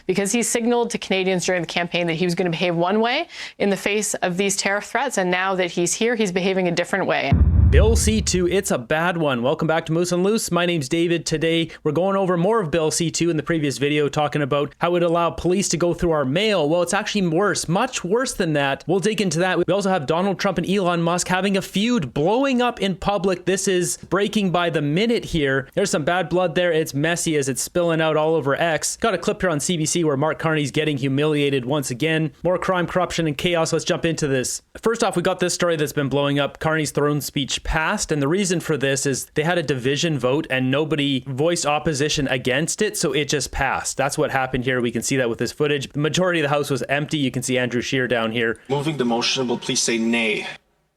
because he signaled to Canadians during the campaign that he was going to behave one way in the face of these tariff threats. And now that he's here, he's behaving a different way. Bill C2, it's a bad one. Welcome back to Moose and Loose. My name's David. Today, we're going over more of Bill C2 in the previous video, talking about how it would allow police to go through our mail. Well, it's actually worse, much worse than that. We'll dig into that. We also have Donald Trump and Elon Musk having a feud, blowing up in public. This is breaking by the minute here. There's some bad blood there. It's messy as it's spilling out all over X. Got a clip here on CBC where Mark Carney's getting humiliated once again. More crime, corruption, and chaos. Let's jump into this. First off, we got this story that's been blowing up. Carney's throne speech passed, and the reason for this is they had a division vote and nobody voiced opposition against it, so it just passed. That's what happened here. We can see that with this footage. The majority of the House was empty. You can see Andrew Scheer down here. Moving the motion will please say nay.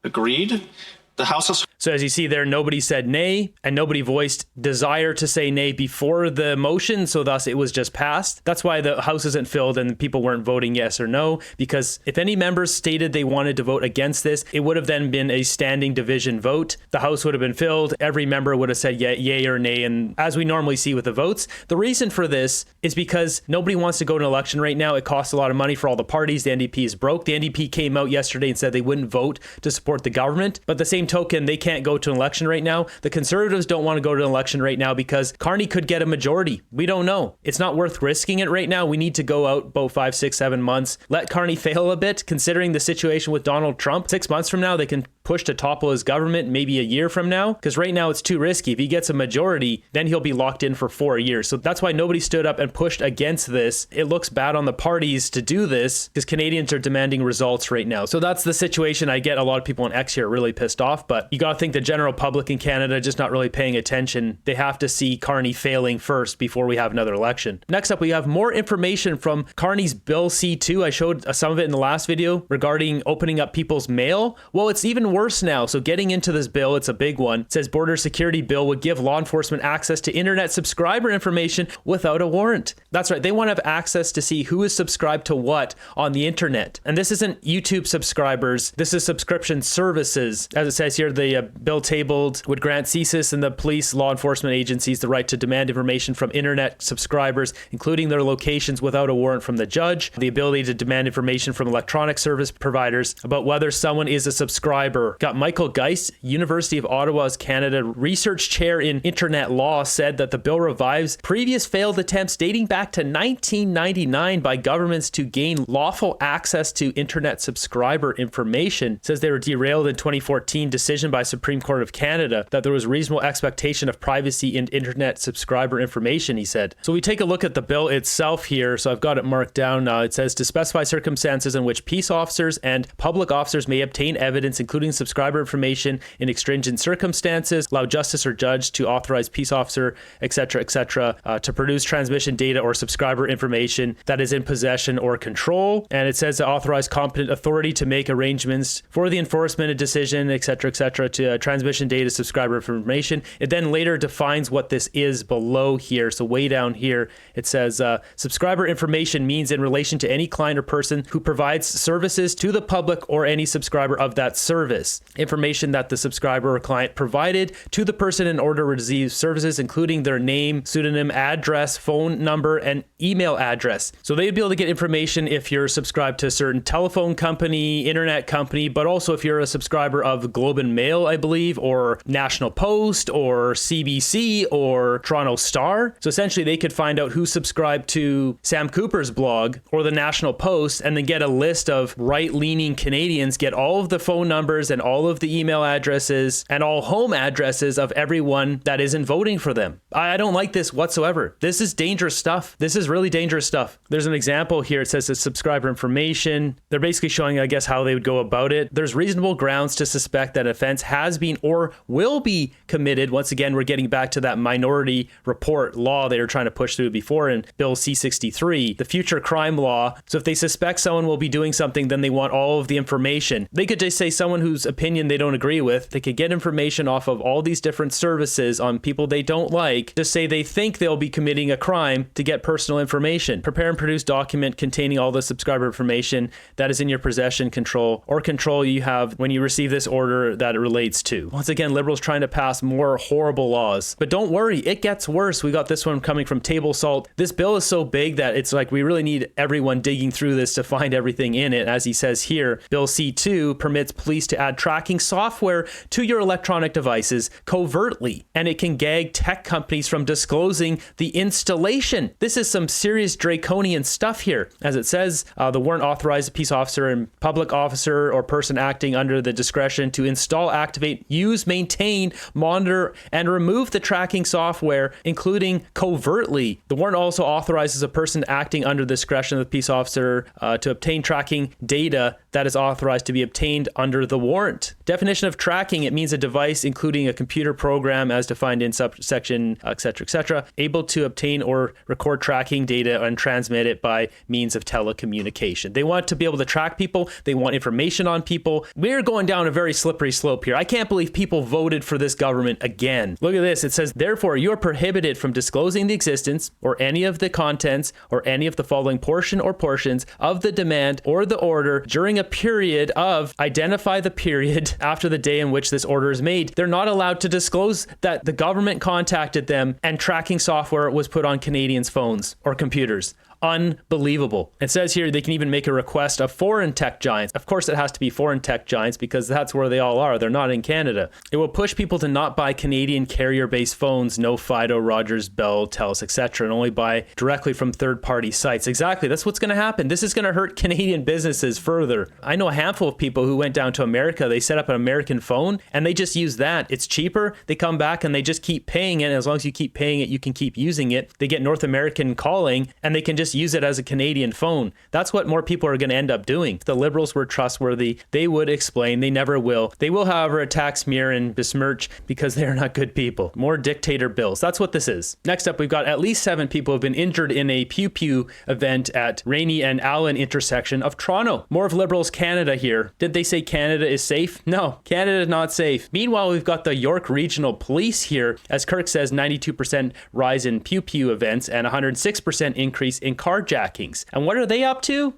Agreed? The House has... So as you see there, nobody said nay, and nobody voiced desire to say nay before the motion, so thus it was just passed. That's why the House isn't filled and people weren't voting yes or no, because if any members stated they wanted to vote against this, it would have then been a standing division vote. The House would have been filled. Every member would have said yay or nay, and as we normally see with the votes. The reason for this is because nobody wants to go to an election right now. It costs a lot of money for all the parties. The NDP is broke. The NDP came out yesterday and said they wouldn't vote to support the government, but the same token, they can't go to an election right now. The Conservatives don't want to go to an election right now because Carney could get a majority. We don't know. It's not worth risking it right now. We need to go out about 5, 6, 7 months. Let Carney fail a bit, considering the situation with Donald Trump. 6 months from now, they can push to topple his government, maybe a year from now, because right now it's too risky. If he gets a majority, then he'll be locked in for 4 years. So that's why nobody stood up and pushed against this. It looks bad on the parties to do this because Canadians are demanding results right now. So that's the situation. I get a lot of people on X here really pissed off, but you got to think the general public in Canada just not really paying attention. They have to see Carney failing first before we have another election. Next up, we have more information from Carney's Bill C2. I showed some of it in the last video regarding opening up people's mail. Well, it's even worse now. So getting into this bill, it's a big one. It says border security bill would give law enforcement access to internet subscriber information without a warrant. That's right. They want to have access to see who is subscribed to what on the internet. And this isn't YouTube subscribers. This is subscription services. As it says here, the bill tabled would grant CSIS and the police law enforcement agencies the right to demand information from internet subscribers, including their locations without a warrant from the judge, the ability to demand information from electronic service providers about whether someone is a subscriber. Got Michael Geist, University of Ottawa's Canada research chair in internet law, said that the bill revives previous failed attempts dating back to 1999 by governments to gain lawful access to internet subscriber information. Says they were derailed in 2014 decision by Supreme Court of Canada that there was reasonable expectation of privacy in internet subscriber information, he said. So we take a look at the bill itself here. So I've got it marked down. It says to specify circumstances in which peace officers and public officers may obtain evidence, including subscriber information in extringent circumstances, allow justice or judge to authorize peace officer, etc., to produce transmission data or subscriber information that is in possession or control. And it says to authorize competent authority to make arrangements for the enforcement of decision, etc., to transmission data, subscriber information. It then later defines what this is below here. So way down here, it says subscriber information means in relation to any client or person who provides services to the public or any subscriber of that service. Information that the subscriber or client provided to the person in order to receive services, including their name, pseudonym, address, phone number, and email address. So they'd be able to get information if you're subscribed to a certain telephone company, internet company, but also if you're a subscriber of Globe and Mail, I believe, or National Post, or CBC, or Toronto Star. So essentially they could find out who subscribed to Sam Cooper's blog or the National Post and then get a list of right-leaning Canadians, get all of the phone numbers and all of the email addresses and all home addresses of everyone that isn't voting for them. I don't like this whatsoever. This is dangerous stuff. This is really dangerous stuff. There's an example here. It says it's subscriber information. They're basically showing, I guess, how they would go about it. There's reasonable grounds to suspect that offense has been or will be committed. Once again, we're getting back to that minority report law they were trying to push through before in Bill C-63, the future crime law. So if they suspect someone will be doing something, then they want all of the information. They could just say someone whose opinion they don't agree with. They could get information off of all these different services on people they don't like. Just say they think they'll be committing a crime to get personal information. Prepare and produce document containing all the subscriber information that is in your possession, control, or control you have when you receive this order that it relates rates too. Once again, liberals trying to pass more horrible laws. But don't worry, it gets worse. We got this one coming from Table Salt. This bill is so big that it's like we really need everyone digging through this to find everything in it. As he says here, Bill C2 permits police to add tracking software to your electronic devices covertly, and it can gag tech companies from disclosing the installation. This is some serious draconian stuff here. As it says, the warrant authorized a peace officer and public officer or person acting under the discretion to install, activate, use, maintain, monitor, and remove the tracking software, including covertly. The warrant also authorizes a person acting under the discretion of the peace officer to obtain tracking data that is authorized to be obtained under the warrant. Definition of tracking, it means a device including a computer program as defined in subsection, etc., able to obtain or record tracking data and transmit it by means of telecommunication. They want to be able to track people. They want information on people. We're going down a very slippery slope here. I can't believe people voted for this government again. Look at this. It says, therefore, you are prohibited from disclosing the existence or any of the contents or any of the following portion or portions of the demand or the order during a period of, identify the period after the day in which this order is made. They're not allowed to disclose that the government contacted them and tracking software was put on Canadians' phones or computers. Unbelievable. It says here they can even make a request of foreign tech giants. Of course, it has to be foreign tech giants because that's where they all are. They're not in Canada. It will push people to not buy Canadian carrier-based phones, no Fido, Rogers, Bell, Telus, etc., and only buy directly from third-party sites. Exactly. That's what's going to happen. This is going to hurt Canadian businesses further. I know a handful of people who went down to America. They set up an American phone and they just use that. It's cheaper. They come back and they just keep paying it. As long as you keep paying it, you can keep using it. They get North American calling and they can just use it as a Canadian phone. That's what more people are going to end up doing. If the liberals were trustworthy, they would explain. They never will. They will, however, attack Smear and besmirch because they are not good people. More dictator bills. That's what this is. Next up, we've got at least 7 people who have been injured in a pew-pew event at Rainey and Allen intersection of Toronto. More of Liberals Canada here. Did they say Canada is safe? No, Canada is not safe. Meanwhile, we've got the York Regional Police here. As Kirk says, 92% rise in pew-pew events and 106% increase in carjackings. And what are they up to?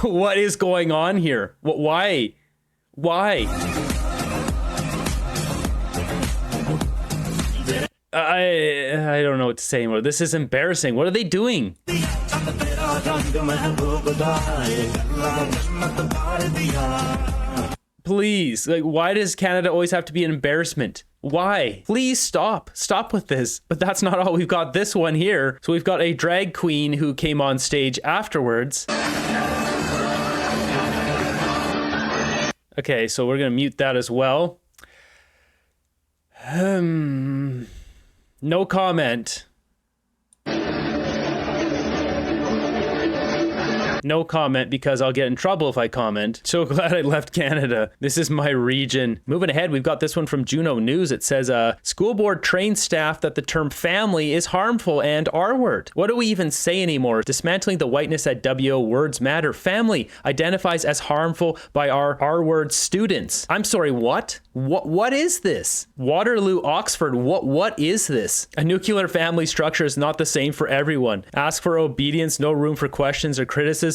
What is going on here? Why? I don't know what to say anymore. This is embarrassing. What are they doing? Please, like, why does Canada always have to be an embarrassment? Why? Please stop with this. But that's not all. We've got this one here. So we've got a drag queen who came on stage afterwards. Okay, so we're gonna mute that as well. No comment. No comment because I'll get in trouble if I comment. So glad I left Canada. This is my region. Moving ahead, we've got this one from Juno News. It says, school board trains staff that the term family is harmful and R-word. What do we even say anymore? Dismantling the whiteness at WO words matter. Family identifies as harmful by our R-word students. I'm sorry, what? What is this? Waterloo, Oxford, what is this? A nuclear family structure is not the same for everyone. Ask for obedience, no room for questions or criticism.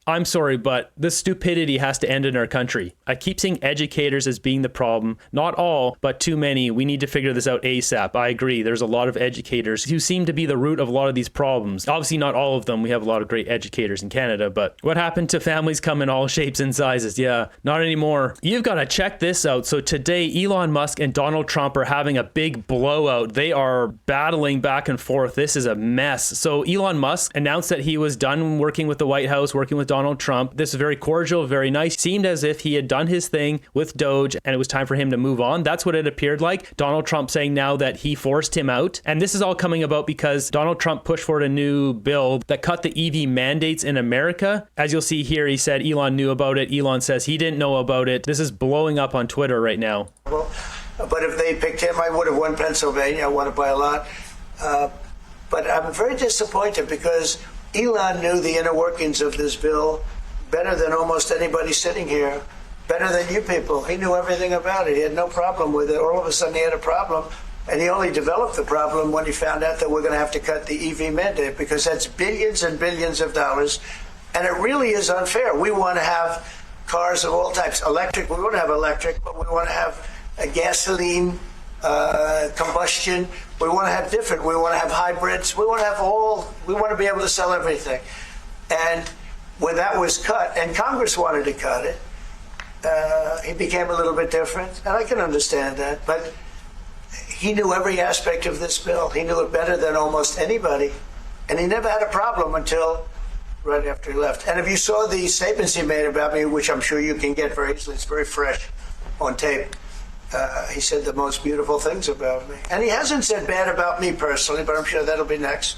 I'm sorry, but the stupidity has to end in our country. I keep seeing educators as being the problem. Not all, but too many. We need to figure this out ASAP. I agree. There's a lot of educators who seem to be the root of a lot of these problems. Obviously, not all of them. We have a lot of great educators in Canada, but what happened to families come in all shapes and sizes? Yeah, not anymore. You've got to check this out. So today, Elon Musk and Donald Trump are having a big blowout. They are battling back and forth. This is a mess. So Elon Musk announced that he was done working with the White House, working with Donald Trump. This is very cordial, very nice. Seemed as if he had done his thing with Doge and it was time for him to move on. That's what it appeared like. Donald Trump saying now that he forced him out. And this is all coming about because Donald Trump pushed forward a new bill that cut the EV mandates in America. As you'll see here, he said Elon knew about it. Elon says he didn't know about it. This is blowing up on Twitter right now. Well, but if they picked him, I would have won Pennsylvania. I won it by a lot. But I'm very disappointed because Elon knew the inner workings of this bill better than almost anybody sitting here, better than you people. He knew everything about it. He had no problem with it. All of a sudden he had a problem, and he only developed the problem when he found out that we're going to have to cut the EV mandate because that's billions and billions of dollars, and it really is unfair. We want to have cars of all types. Electric, we want to have electric, but we want to have a gasoline combustion. We want to have different. We want to have hybrids. We want to have we want to be able to sell everything. And when that was cut, and Congress wanted to cut it, it became a little bit different. And I can understand that. But he knew every aspect of this bill. He knew it better than almost anybody. And he never had a problem until right after he left. And if you saw the statements he made about me, which I'm sure you can get very easily, it's very fresh on tape, he said the most beautiful things about me. And he hasn't said bad about me personally, but I'm sure that'll be next.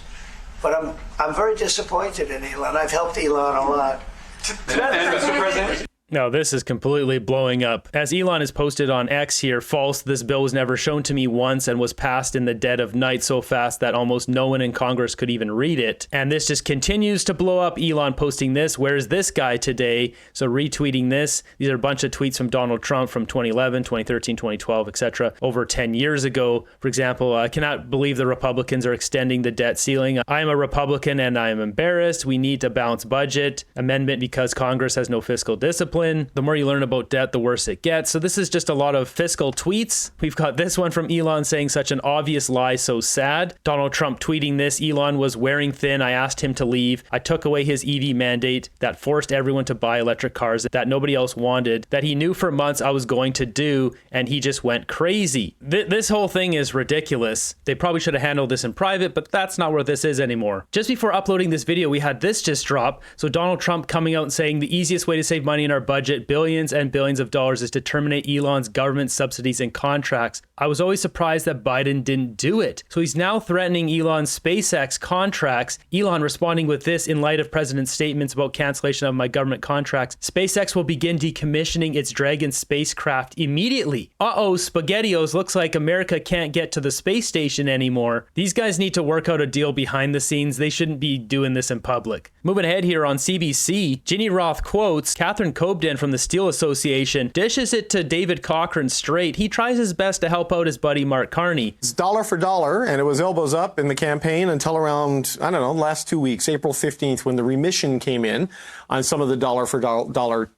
But I'm very disappointed in Elon. I've helped Elon a lot. Mr. President. No, this is completely blowing up. As Elon has posted on X here, false, this bill was never shown to me once and was passed in the dead of night so fast that almost no one in Congress could even read it. And this just continues to blow up. Elon posting this, where's this guy today? So retweeting this. These are a bunch of tweets from Donald Trump from 2011, 2013, 2012, etc. Over 10 years ago. For example, I cannot believe the Republicans are extending the debt ceiling. I am a Republican and I am embarrassed. We need a balanced budget amendment because Congress has no fiscal discipline. The more you learn about debt, the worse it gets. So this is just a lot of fiscal tweets. We've got this one from Elon saying such an obvious lie, so sad. Donald Trump tweeting this, Elon was wearing thin. I asked him to leave. I took away his EV mandate that forced everyone to buy electric cars that nobody else wanted, that he knew for months I was going to do, and he just went crazy. This whole thing is ridiculous. They probably should have handled this in private, but that's not where this is anymore. Just before uploading this video, we had this just drop. So Donald Trump coming out and saying the easiest way to save money in our budget, billions and billions of dollars, is to terminate Elon's government subsidies and contracts. I was always surprised that Biden didn't do it. So he's now threatening Elon's SpaceX contracts. Elon responding with this in light of President's statements about cancellation of my government contracts. SpaceX will begin decommissioning its Dragon spacecraft immediately. SpaghettiOs, looks like America can't get to the space station anymore. These guys need to work out a deal behind the scenes. They shouldn't be doing this in public. Moving ahead here on CBC, Ginny Roth quotes Catherine Cobden from the Steel Association, dishes it to David Cochrane straight. He tries his best to help out his buddy Mark Carney. It's dollar for dollar, and it was elbows up in the campaign until around, I don't know, last 2 weeks, April 15th, when the remission came in on some of the dollar for dollar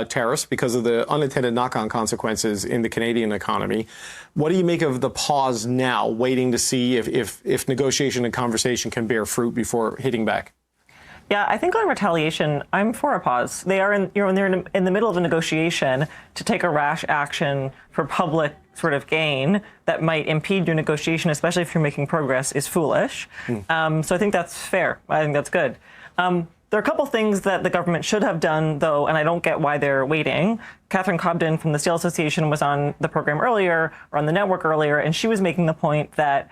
tariffs because of the unintended knock-on consequences in the Canadian economy. What do you make of the pause now, waiting to see if negotiation and conversation can bear fruit before hitting back? Yeah, I think on retaliation, I'm for a pause. They're in the middle of a negotiation to take a rash action for public sort of gain that might impede your negotiation, especially if you're making progress, is foolish. So I think that's fair. I think that's good. There are a couple things that the government should have done, though, and I don't get why they're waiting. Catherine Cobden from the Steel Association was on the program earlier, or on the network earlier, and she was making the point that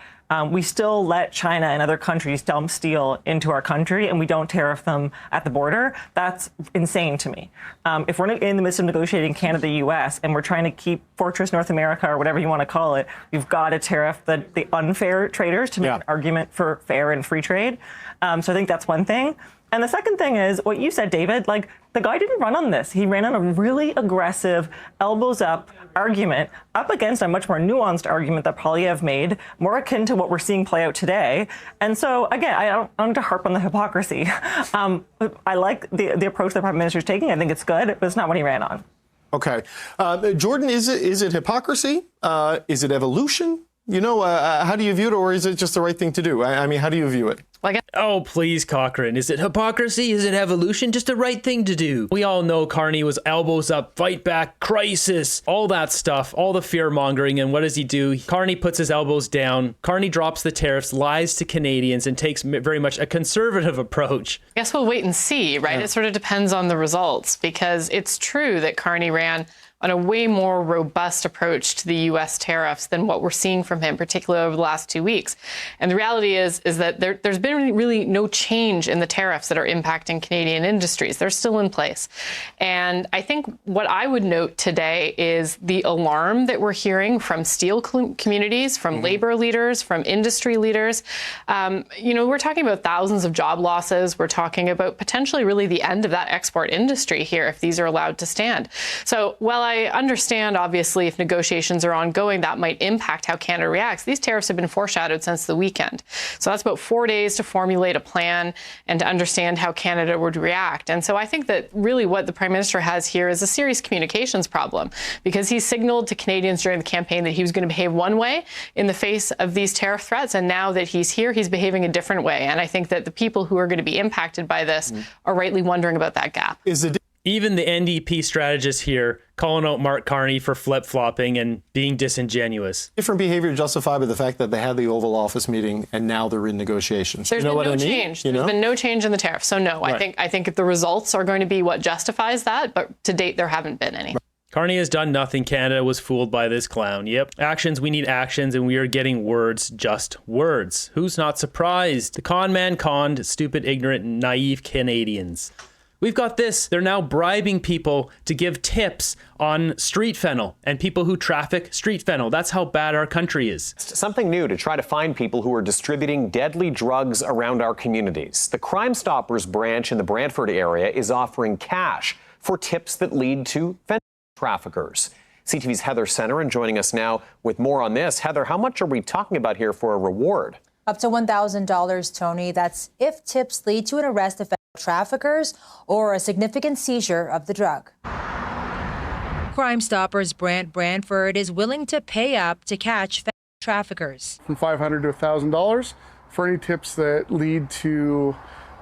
we still let China and other countries dump steel into our country, and we don't tariff them at the border. That's insane to me. If we're in the midst of negotiating Canada-US, and we're trying to keep Fortress North America, or whatever you want to call it, we've got to tariff the unfair traders to make an argument for fair and free trade. So I think that's one thing. And the second thing is what you said, David, like the guy didn't run on this. He ran on a really aggressive, elbows up argument up against a much more nuanced argument that Polyev made, more akin to what we're seeing play out today. And so, again, I don't want to harp on the hypocrisy. I like the approach the Prime Minister is taking. I think it's good, but it's not what he ran on. Okay. Jordan, is it hypocrisy? Is it evolution? You know, how do you view it, or is it just the right thing to do? I mean, how do you view it? Oh, please, Cochrane. Is it hypocrisy? Is it evolution? Just the right thing to do. We all know Carney was elbows up, fight back, crisis, all that stuff, all the fear mongering. And what does he do? Carney puts his elbows down. Carney drops the tariffs, lies to Canadians, and takes very much a conservative approach. I guess we'll wait and see, right? Yeah. It sort of depends on the results, because it's true that Carney ran on a way more robust approach to the U.S. tariffs than what we're seeing from him, particularly over the last 2 weeks. And the reality is that there's been really no change in the tariffs that are impacting Canadian industries. They're still in place. And I think what I would note today is the alarm that we're hearing from steel communities, from labor leaders, from industry leaders. We're talking about thousands of job losses. We're talking about potentially really the end of that export industry here if these are allowed to stand. So while I I understand, obviously, if negotiations are ongoing, that might impact how Canada reacts. These tariffs have been foreshadowed since the weekend. So that's about 4 days to formulate a plan and to understand how Canada would react. And so I think that really what the Prime Minister has here is a serious communications problem, because he signaled to Canadians during the campaign that he was going to behave one way in the face of these tariff threats. And now that he's here, he's behaving a different way. And I think that the people who are going to be impacted by this are rightly wondering about that gap. Even the NDP strategists here calling out Mark Carney for flip-flopping and being disingenuous. Different behavior justified by the fact that they had the Oval Office meeting and now they're in negotiations. There's been no change. There's been no change in the tariff. So no, Right. I think the results are going to be what justifies that. But to date, there haven't been any. Carney has done nothing. Canada was fooled by this clown. Yep. Actions, we need actions, and we are getting words, just words. Who's not surprised? The con man conned stupid, ignorant, naive Canadians. We've got this. They're now bribing people to give tips on street fennel and people who traffic street fennel. That's how bad our country is. Something new to try to find people who are distributing deadly drugs around our communities. The Crime Stoppers branch in the Brantford area is offering cash for tips that lead to fentanyl traffickers. CTV's Heather Centerin joining us now with more on this. Heather, how much are we talking about here for a reward? Up to $1,000, Tony. That's if tips lead to an arrest of traffickers or a significant seizure of the drug. Crime Stoppers Brantford is willing to pay up to catch traffickers. From $500 to $1,000 for any tips that lead to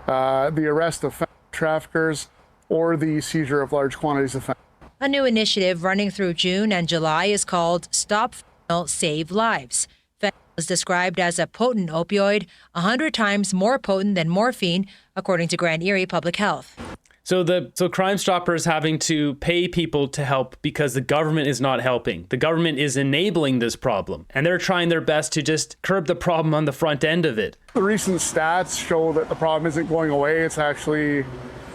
the arrest of traffickers or the seizure of large quantities of fentanyl. A new initiative running through June and July is called Stop Fentanyl, Save Lives. Fentanyl is described as a potent opioid, 100 times more potent than morphine, according to Grand Erie Public Health. So Crime Stoppers having to pay people to help because the government is not helping. The government is enabling this problem, and they're trying their best to just curb the problem on the front end of it. The recent stats show that the problem isn't going away. It's actually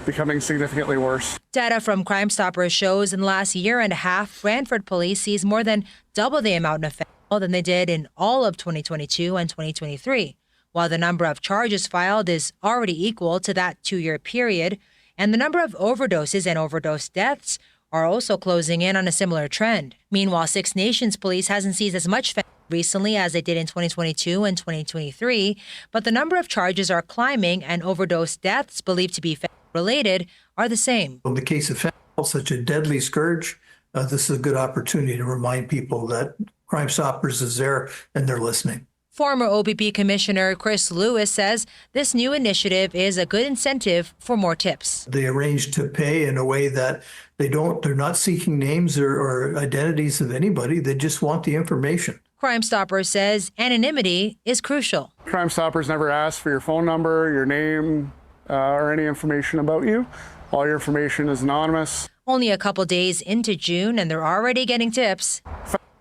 becoming significantly worse. Data from Crime Stoppers shows in the last year and a half, Brantford police seized more than double the amount of fentanyl than they did in all of 2022 and 2023, while the number of charges filed is already equal to that 2-year period, and the number of overdoses and overdose deaths are also closing in on a similar trend. Meanwhile, Six Nations Police hasn't seized as much fentanyl recently as they did in 2022 and 2023, but the number of charges are climbing and overdose deaths believed to be fentanyl-related are the same. In the case of fentanyl, such a deadly scourge, this is a good opportunity to remind people that Crime Stoppers is there and they're listening. Former OBP Commissioner Chris Lewis says this new initiative is a good incentive for more tips. They arrange to pay in a way that they're not seeking names or identities of anybody. They just want the information. Crime Stoppers says anonymity is crucial. Crime Stoppers never ask for your phone number, your name, or any information about you. All your information is anonymous. Only a couple days into June and they're already getting tips.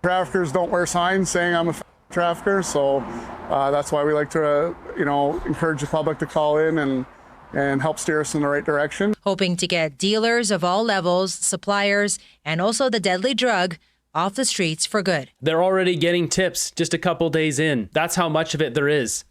Traffickers don't wear signs saying I'm a trafficker, so that's why we like to, encourage the public to call in and help steer us in the right direction. Hoping to get dealers of all levels, suppliers, and also the deadly drug off the streets for good. They're already getting tips just a couple days in. That's how much of it there is.